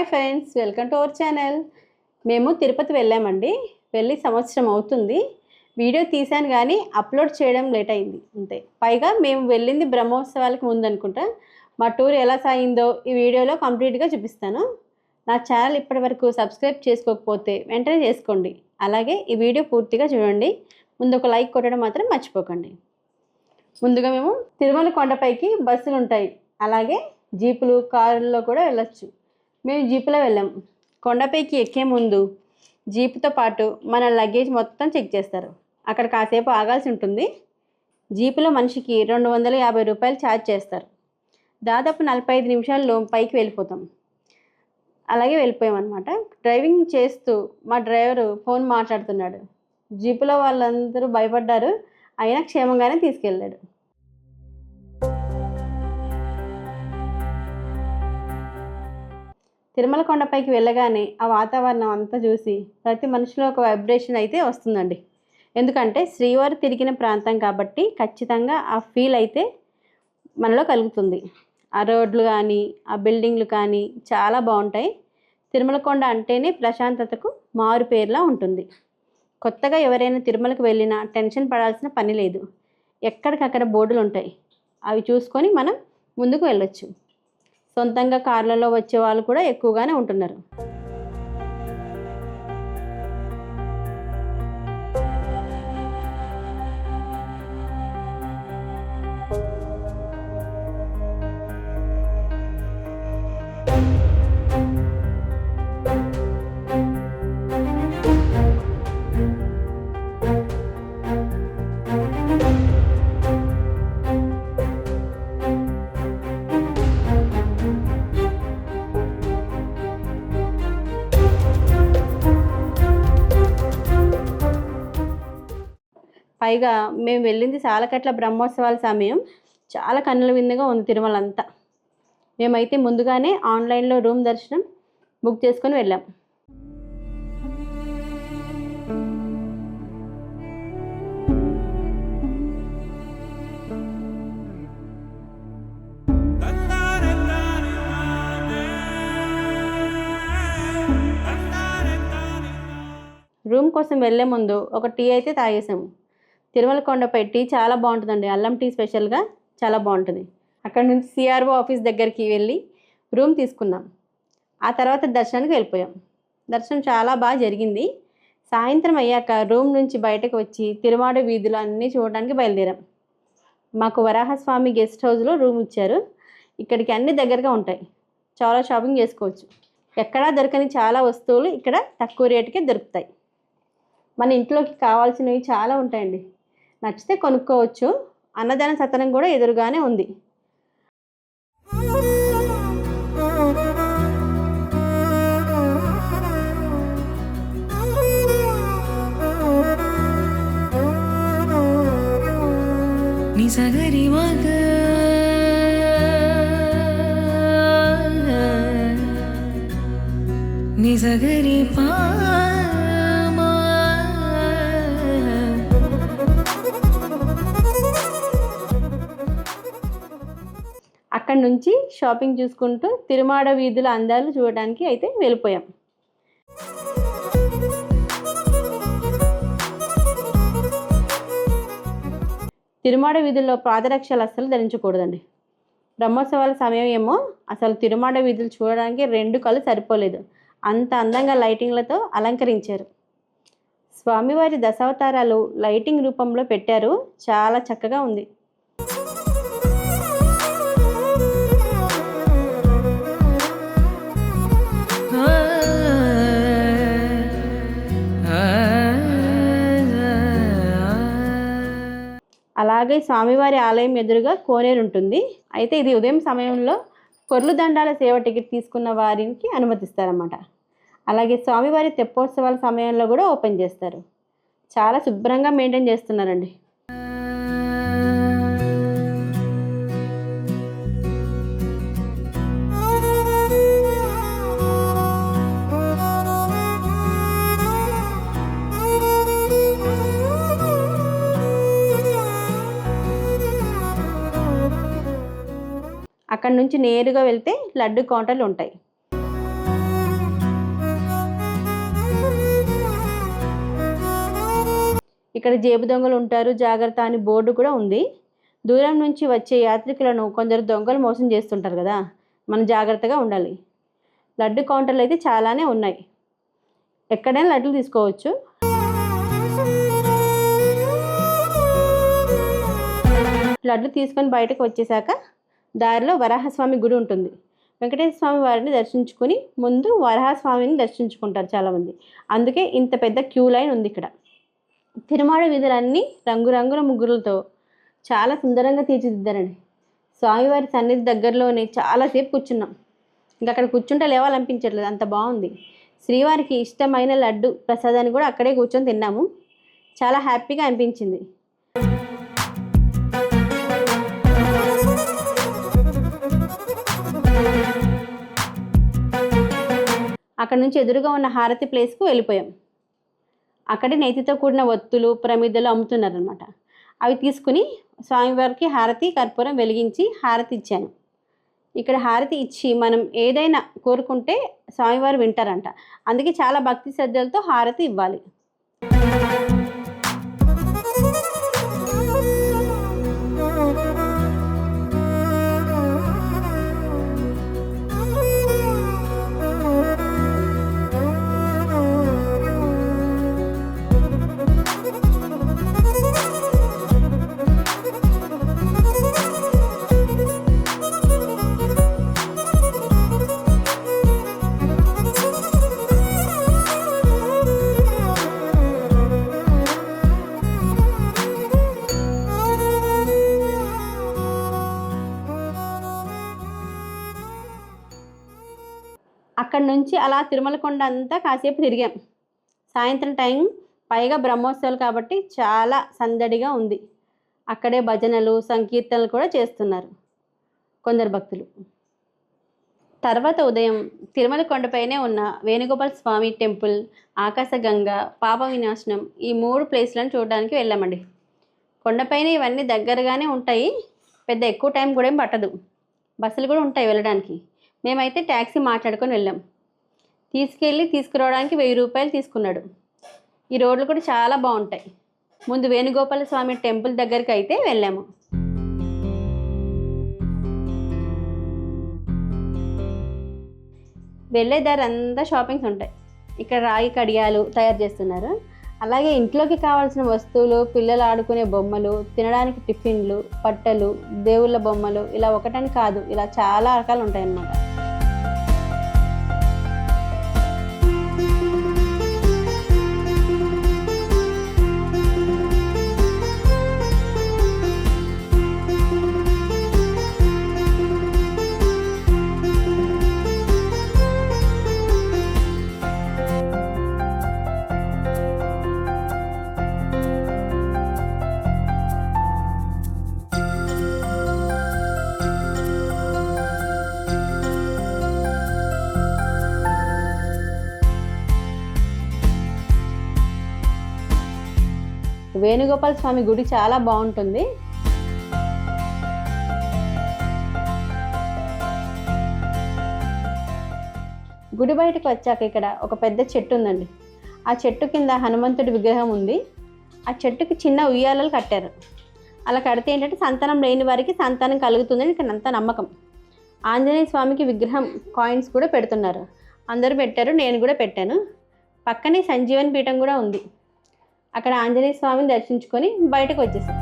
Hi friends, welcome to our channel. మేము తిరుపతి వెళ్ళామండి. వెళ్ళి సంవత్సరం అవుతుంది. వీడియో తీశాను కానీ అప్లోడ్ చేయడం లేట్ అయింది అంతే. పైగా మేము వెళ్ళింది బ్రహ్మోత్సవాలకు ముందు అనుకుంటా. మా టూర్ ఎలా సాగిందో ఈ వీడియోలో కంప్లీట్గా చూపిస్తాను. నా ఛానల్ ఇప్పటివరకు సబ్స్క్రైబ్ చేసుకోకపోతే వెంటనే చేసుకోండి. అలాగే ఈ వీడియో పూర్తిగా చూడండి. ముందు ఒక లైక్ కొట్టడం మాత్రం మర్చిపోకండి. ముందుగా మేము తిరుమల కొండపైకి బస్సులు ఉంటాయి, అలాగే జీపులు కారుల్లో కూడా వెళ్ళొచ్చు. మేము జీపులో వెళ్ళాము. కొండపైకి ఎక్కే ముందు జీపుతో పాటు మన లగేజ్ మొత్తం చెక్ చేస్తారు. అక్కడ కాసేపు ఆగాల్సి ఉంటుంది. జీపులో మనిషికి 250 రూపాయలు ఛార్జ్ చేస్తారు. దాదాపు 45 నిమిషాల్లో పైకి వెళ్ళిపోతాం. అలాగే వెళ్ళిపోయామన్నమాట. డ్రైవింగ్ చేస్తూ మా డ్రైవరు ఫోన్ మాట్లాడుతున్నాడు. జీపులో వాళ్ళందరూ భయపడ్డారు, అయినా క్షేమంగానే తీసుకెళ్ళాడు. తిరుమల కొండపైకి వెళ్ళగానే ఆ వాతావరణం అంతా చూసి ప్రతి మనిషిలో ఒక వైబ్రేషన్ అయితే వస్తుందండి. ఎందుకంటే శ్రీవారు తిరిగిన ప్రాంతం కాబట్టి ఖచ్చితంగా ఆ ఫీల్ అయితే మనలో కలుగుతుంది. ఆ రోడ్లు కానీ ఆ బిల్డింగ్లు కానీ చాలా బాగుంటాయి. తిరుమల కొండ అంటేనే ప్రశాంతతకు మారు పేరులా ఉంటుంది. కొత్తగా ఎవరైనా తిరుమలకు వెళ్ళినా టెన్షన్ పడాల్సిన పని లేదు. ఎక్కడికక్కడ బోర్డులు ఉంటాయి, అవి చూసుకొని మనం ముందుకు వెళ్ళొచ్చు. సొంతంగా కార్లలో వచ్చే వాళ్ళు కూడా ఎక్కువగానే ఉంటున్నారు. పైగా మేము వెళ్ళింది సాలకట్ల బ్రహ్మోత్సవాల సమయం. చాలా కన్నుల విందుగా ఉంది తిరుమల అంతా. మేమైతే ముందుగానే ఆన్లైన్లో రూమ్ దర్శనం బుక్ చేసుకొని వెళ్ళాం. రూమ్ కోసం వెళ్ళే ముందు ఒక టీ అయితే తాగేసాము. తిరుమల కొండపై టీ చాలా బాగుంటుందండి. అల్లం టీ స్పెషల్గా చాలా బాగుంటుంది. అక్కడ నుంచి సిఆర్ఓ ఆఫీస్ దగ్గరికి వెళ్ళి రూమ్ తీసుకున్నాం. ఆ తర్వాత దర్శనానికి వెళ్ళిపోయాం. దర్శనం చాలా బాగా జరిగింది. సాయంత్రం అయ్యాక రూమ్ నుంచి బయటకు వచ్చి తిరుమాడ వీధులు అన్నీ చూడడానికి బయలుదేరాం. మాకు వరాహస్వామి గెస్ట్ హౌస్లో రూమ్ ఇచ్చారు. ఇక్కడికి అన్ని దగ్గరగా ఉంటాయి, చాలా షాపింగ్ చేసుకోవచ్చు. ఎక్కడా దొరకని చాలా వస్తువులు ఇక్కడ తక్కువ రేటుకే దొరుకుతాయి. మన ఇంట్లోకి కావాల్సినవి చాలా ఉంటాయండి. నచ్చితే కొనుక్కోవచ్చు. అన్నదాన సత్రం కూడా ఎదురుగానే ఉంది. నిసగరి మగ నిసగరి పా అక్కడి నుంచి షాపింగ్ చూసుకుంటూ తిరుమాడ వీధుల అందాలు చూడడానికి అయితే వెళ్ళిపోయాం. తిరుమాడ వీధుల్లో పాదరక్షలు అస్సలు ధరించకూడదండి. బ్రహ్మోత్సవాల సమయం ఏమో అసలు తిరుమాడ వీధులు చూడడానికి 2 కళ్ళు సరిపోలేదు. అంత అందంగా లైటింగ్లతో అలంకరించారు. స్వామివారి దశావతారాలు లైటింగ్ రూపంలో పెట్టారు. చాలా చక్కగా ఉంది. అలాగే స్వామివారి ఆలయం ఎదురుగా కోనేరు ఉంటుంది. అయితే ఇది ఉదయం సమయంలో కొర్లు దండాల సేవ టికెట్ తీసుకున్న వారికి అనుమతిస్తారన్నమాట. అలాగే స్వామివారి తెప్పోత్సవాల సమయంలో కూడా ఓపెన్ చేస్తారు. చాలా శుభ్రంగా మెయింటైన్ చేస్తున్నారండి. అక్కడ నుంచి నేరుగా వెళ్తే లడ్డు కౌంటర్లు ఉంటాయి. ఇక్కడ జేబు దొంగలు ఉంటారు జాగ్రత్త అని బోర్డు కూడా ఉంది. దూరం నుంచి వచ్చే యాత్రికులను కొందరు దొంగలు మోసం చేస్తుంటారు కదా, మనం జాగ్రత్తగా ఉండాలి. లడ్డు కౌంటర్లు అయితే చాలానే ఉన్నాయి, ఎక్కడైనా లడ్డులు తీసుకోవచ్చు. లడ్డు తీసుకొని బయటకు వచ్చేసాక దారిలో వరాహస్వామి గుడి ఉంటుంది. వెంకటేశ్వర స్వామి వారిని దర్శించుకుని ముందు వరాహస్వామిని దర్శించుకుంటారు చాలామంది. అందుకే ఇంత పెద్ద క్యూ లైన్ ఉంది ఇక్కడ. తిరుమాడ వీధులన్నీ రంగురంగుల ముగ్గులతో చాలా సుందరంగా తీర్చిదిద్దారండి. స్వామివారి సన్నిధి దగ్గరలోనే చాలాసేపు కూర్చున్నాం. ఇంకా అక్కడ కూర్చుంటే లేవాలనిపించట్లేదు, అంత బాగుంది. శ్రీవారికి ఇష్టమైన లడ్డు ప్రసాదాన్ని కూడా అక్కడే కూర్చొని తిన్నాము. చాలా హ్యాపీగా అనిపించింది. అక్కడ నుంచి ఎదురుగా ఉన్న హారతి ప్లేస్కు వెళ్ళిపోయాం. అక్కడే నేతితో కూడిన ఒత్తులు ప్రమిదలు అమ్ముతున్నారనమాట. అవి తీసుకుని స్వామివారికి హారతి కర్పూరం వెలిగించి హారతి ఇచ్చాను. ఇక్కడ హారతి ఇచ్చి మనం ఏదైనా కోరుకుంటే స్వామివారు వింటారంట. అందుకే చాలా భక్తి శ్రద్ధలతో హారతి ఇవ్వాలి. అక్కడి నుంచి అలా తిరుమల కొండ అంతా కాసేపు తిరిగాం. సాయంత్రం టైం, పైగా బ్రహ్మోత్సవాలు కాబట్టి చాలా సందడిగా ఉంది. అక్కడే భజనలు సంకీర్తనలు కూడా చేస్తున్నారు కొందరు భక్తులు. తర్వాత ఉదయం తిరుమల కొండపైనే ఉన్న వేణుగోపాల స్వామి టెంపుల్, ఆకాశగంగ, పాప వినాశనం ఈ 3 ప్లేస్లను చూడడానికి వెళ్ళామండి. కొండపైన ఇవన్నీ దగ్గరగానే ఉంటాయి, పెద్ద ఎక్కువ టైం కూడా ఏం పట్టదు. బస్సులు కూడా ఉంటాయి వెళ్ళడానికి. మేమైతే ట్యాక్సీ మాట్లాడుకొని వెళ్ళాం. తీసుకురావడానికి 1000 రూపాయలు తీసుకున్నాడు. ఈ రోడ్లు కూడా చాలా బాగుంటాయి. ముందు వేణుగోపాల స్వామి టెంపుల్ దగ్గరికి అయితే వెళ్ళాము. వెళ్ళే దారి అంతా షాపింగ్స్ ఉంటాయి. ఇక్కడ రాగి కడియాలు తయారు చేస్తున్నారు. అలాగే ఇంట్లోకి కావాల్సిన వస్తువులు, పిల్లలు ఆడుకునే బొమ్మలు, తినడానికి టిఫిన్లు, పట్టెలు, దేవుళ్ళ బొమ్మలు, ఇలా ఒకటని కాదు, ఇలా చాలా రకాలు ఉంటాయన్నమాట. వేణుగోపాల స్వామి గుడి చాలా బాగుంటుంది. గుడి బయటకు వచ్చాక ఇక్కడ ఒక పెద్ద చెట్టు ఉందండి. ఆ చెట్టు కింద హనుమంతుడి విగ్రహం ఉంది. ఆ చెట్టుకి చిన్న ఉయ్యాలలు కట్టారు. అలా కడితే ఏంటంటే సంతానం లేని వారికి సంతానం కలుగుతుందని ఇక్కడ అంత నమ్మకం. ఆంజనేయ స్వామికి విగ్రహం కాయిన్స్ కూడా పెడుతున్నారు. అందరూ పెట్టారు, నేను కూడా పెట్టాను. పక్కనే సంజీవని పీఠం కూడా ఉంది. అక్కడ ఆంజనేయ స్వామిని దర్శించుకొని బయటకు వచ్చేసాం.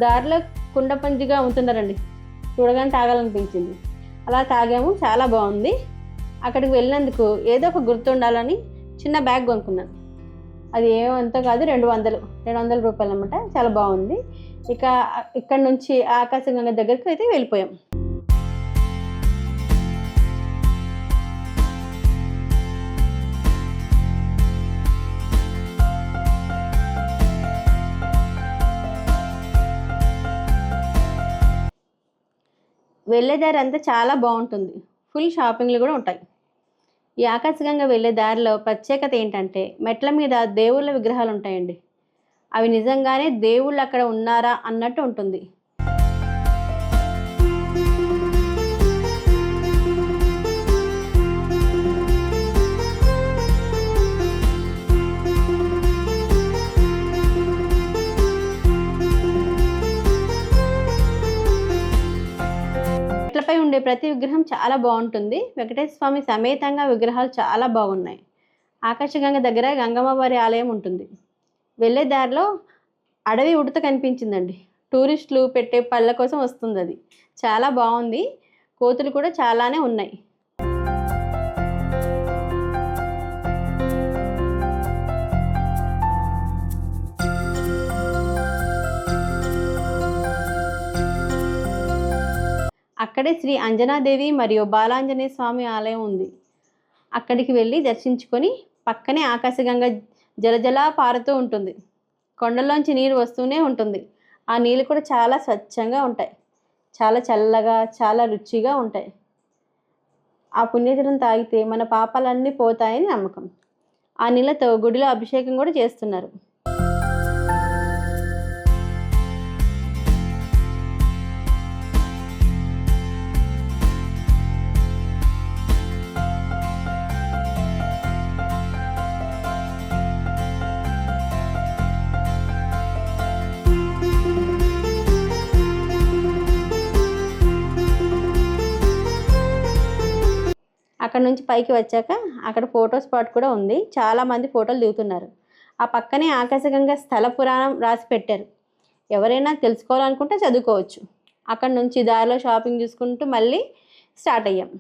దారిలో కుండపంజిగా అమ్ముతున్నారండి. చూడగానే తాగాలనిపించింది. అలా తాగాము, చాలా బాగుంది. అక్కడికి వెళ్ళినందుకు ఏదో ఒక గుర్తు ఉండాలని చిన్న బ్యాగ్ కొనుక్కున్నాను. అది ఏమంతో కాదు, 200 రూపాయలు అన్నమాట. చాలా బాగుంది. ఇక ఇక్కడ నుంచి ఆకాశగంగ దగ్గరికి అయితే వెళ్ళిపోయాం. వెళ్ళే దారి అంతా చాలా బాగుంటుంది. ఫుల్ షాపింగ్లు కూడా ఉంటాయి. ఈ ఆకాశగంగ వెళ్ళే దారిలో ప్రత్యేకత ఏంటంటే మెట్ల మీద దేవుళ్ళ విగ్రహాలు ఉంటాయండి. అవి నిజంగానే దేవుళ్ళు అక్కడ ఉన్నారా అన్నట్టు ఉంటుంది. కొండపై ఉండే ప్రతి విగ్రహం చాలా బాగుంటుంది. వెంకటేశ్వర స్వామి సమేతంగా విగ్రహాలు చాలా బాగున్నాయి. ఆకాశగంగ దగ్గర గంగమ్మ వారి ఆలయం ఉంటుంది. వెళ్ళే దారిలో అడవి ఉడత కనిపించిందండి. టూరిస్టులు పెట్టే పళ్ళ కోసం వస్తుంది అది. చాలా బాగుంది. కోతులు కూడా చాలానే ఉన్నాయి. అక్కడే శ్రీ అంజనాదేవి మరియు బాలాంజనేయ స్వామి ఆలయం ఉంది. అక్కడికి వెళ్ళి దర్శించుకొని పక్కనే ఆకాశగంగ జలజలా పారుతూ ఉంటుంది. కొండల్లోంచి నీరు వస్తూనే ఉంటుంది. ఆ నీళ్ళు కూడా చాలా స్వచ్ఛంగా ఉంటాయి. చాలా చల్లగా, చాలా రుచిగా ఉంటాయి. ఆ పుణ్యజలం తాగితే మన పాపాలన్నీ పోతాయని నమ్మకం. ఆ నీళ్ళతో గుడిలో అభిషేకం కూడా చేస్తున్నారు. అక్కడ నుంచి పైకి వచ్చాక అక్కడ ఫోటో స్పాట్ కూడా ఉంది. చాలామంది ఫోటోలు దిగుతున్నారు. ఆ పక్కనే ఆకాశగంగా స్థల పురాణం రాసి పెట్టారు. ఎవరైనా తెలుసుకోవాలనుకుంటే చదువుకోవచ్చు. అక్కడ నుంచి దారిలో షాపింగ్ చూసుకుంటూ మళ్ళీ స్టార్ట్ అయ్యాం.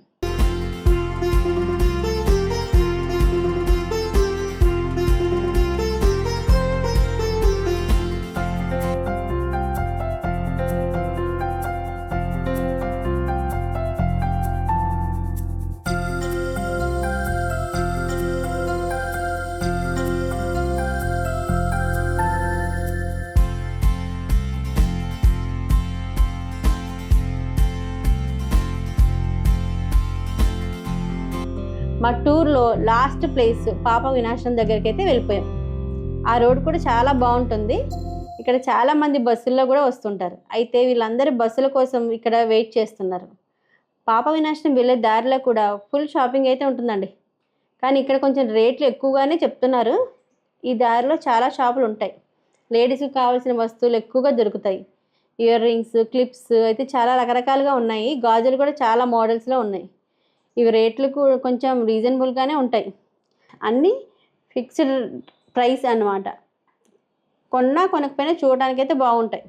మా టూర్లో లాస్ట్ ప్లేస్ పాప వినాశనం దగ్గరికి అయితే వెళ్ళిపోయాం. ఆ రోడ్ కూడా చాలా బాగుంటుంది. ఇక్కడ చాలామంది బస్సుల్లో కూడా వస్తుంటారు. అయితే వీళ్ళందరూ బస్సుల కోసం ఇక్కడ వెయిట్ చేస్తున్నారు. పాప వినాశనం వెళ్ళే దారిలో కూడా ఫుల్ షాపింగ్ అయితే ఉంటుందండి. కానీ ఇక్కడ కొంచెం రేట్లు ఎక్కువగానే చెప్తున్నారు. ఈ దారిలో చాలా షాపులు ఉంటాయి. లేడీస్కి కావాల్సిన వస్తువులు ఎక్కువగా దొరుకుతాయి. ఇయర్ రింగ్స్, క్లిప్స్ అయితే చాలా రకరకాలుగా ఉన్నాయి. గాజులు కూడా చాలా మోడల్స్లో ఉన్నాయి. ఇవి రేట్లు కొంచెం రీజనబుల్గానే ఉంటాయి. అన్నీ ఫిక్స్డ్ ప్రైస్ అన్నమాట. కొనకపోయినా చూడడానికైతే బాగుంటాయి.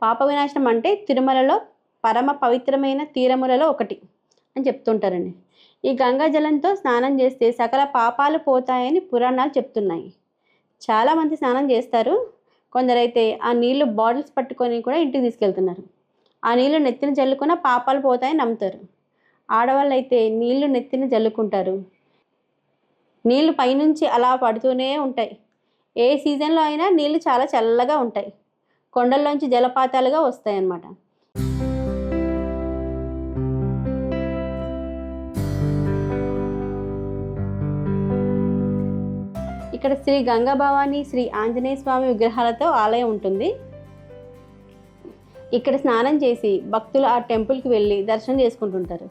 పాప వినాశనం అంటే తిరుమలలో పరమ పవిత్రమైన తీరములలో ఒకటి అని చెప్తుంటారండి. ఈ గంగా జలంతో స్నానం చేస్తే సకల పాపాలు పోతాయని పురాణాలు చెప్తున్నాయి. చాలామంది స్నానం చేస్తారు. కొందరైతే ఆ నీళ్లు బాటిల్స్ పట్టుకొని కూడా ఇంటికి తీసుకెళ్తున్నారు. ఆ నీళ్లు నెత్తిన జల్లుకున్న పాపాలు పోతాయని నమ్ముతారు. ఆడవాళ్ళు అయితే నీళ్లు నెత్తిన జల్లుకుంటారు. నీళ్లు పైనుంచి అలా పడుతూనే ఉంటాయి. ఏ సీజన్లో అయినా నీళ్లు చాలా చల్లగా ఉంటాయి. కొండల్లోంచి జలపాతాలుగా వస్తాయన్నమాట. ఇక్కడ శ్రీ గంగా భవాని, శ్రీ ఆంజనేయ స్వామి విగ్రహాలతో ఆలయం ఉంటుంది. ఇక్కడ స్నానం చేసి భక్తులు ఆ టెంపుల్కి వెళ్ళి దర్శనం చేసుకుంటుంటారు.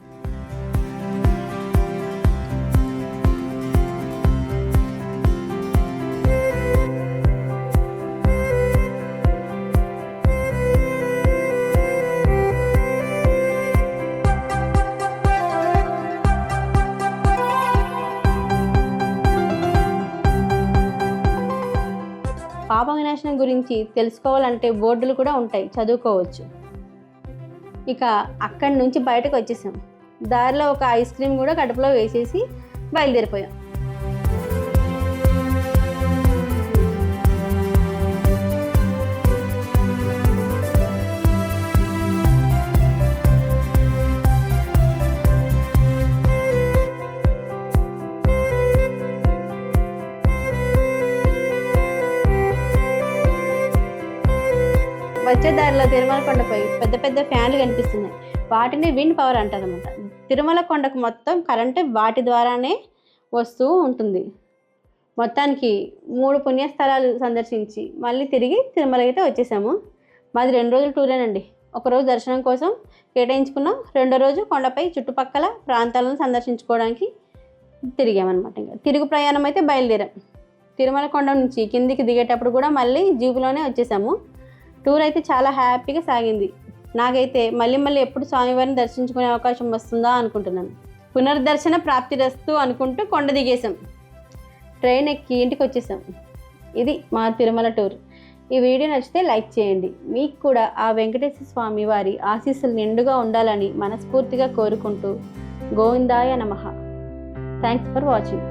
పాప వినాశనం గురించి తెలుసుకోవాలంటే బోర్డులు కూడా ఉంటాయి, చదువుకోవచ్చు. ఇక అక్కడి నుంచి బయటకు వచ్చేసాం. దారిలో ఒక ఐస్ క్రీమ్ కూడా కడుపులో వేసేసి బయలుదేరిపోయాం. వచ్చే దారిలో తిరుమల కొండపై పెద్ద పెద్ద ఫ్యాన్లు కనిపిస్తున్నాయి. వాటిని విండ్ పవర్ అంటారన్నమాట. తిరుమల కొండకు మొత్తం కరెంటే వాటి ద్వారానే వస్తూ ఉంటుంది. మొత్తానికి 3 పుణ్యస్థలాలు సందర్శించి మళ్ళీ తిరిగి తిరుమలకి అయితే వచ్చేసాము. మాది 2 రోజుల టూరేనండి. ఒకరోజు దర్శనం కోసం కేటాయించుకున్నాం, 2వ రోజు కొండపై చుట్టుపక్కల ప్రాంతాలను సందర్శించుకోవడానికి తిరిగామన్నమాట. ఇంకా తిరుగు ప్రయాణం అయితే బయలుదేరాం. తిరుమల కొండ నుంచి కిందికి దిగేటప్పుడు కూడా మళ్ళీ జీపులోనే వచ్చేసాము. టూర్ అయితే చాలా హ్యాపీగా సాగింది. నాకైతే మళ్ళీ ఎప్పుడు స్వామివారిని దర్శించుకునే అవకాశం వస్తుందా అనుకుంటున్నాను. పునర్దర్శన ప్రాప్తిరస్తు అనుకుంటూ కొండ దిగేసాం. ట్రైన్ ఎక్కి ఇంటికి వచ్చేసాం. ఇది మా తిరుమల టూర్. ఈ వీడియో నచ్చితే లైక్ చేయండి. మీకు కూడా ఆ వెంకటేశ్వర స్వామి వారి ఆశీస్సులు నిండుగా ఉండాలని మనస్ఫూర్తిగా కోరుకుంటూ గోవిందాయ నమః. Thanks for watching.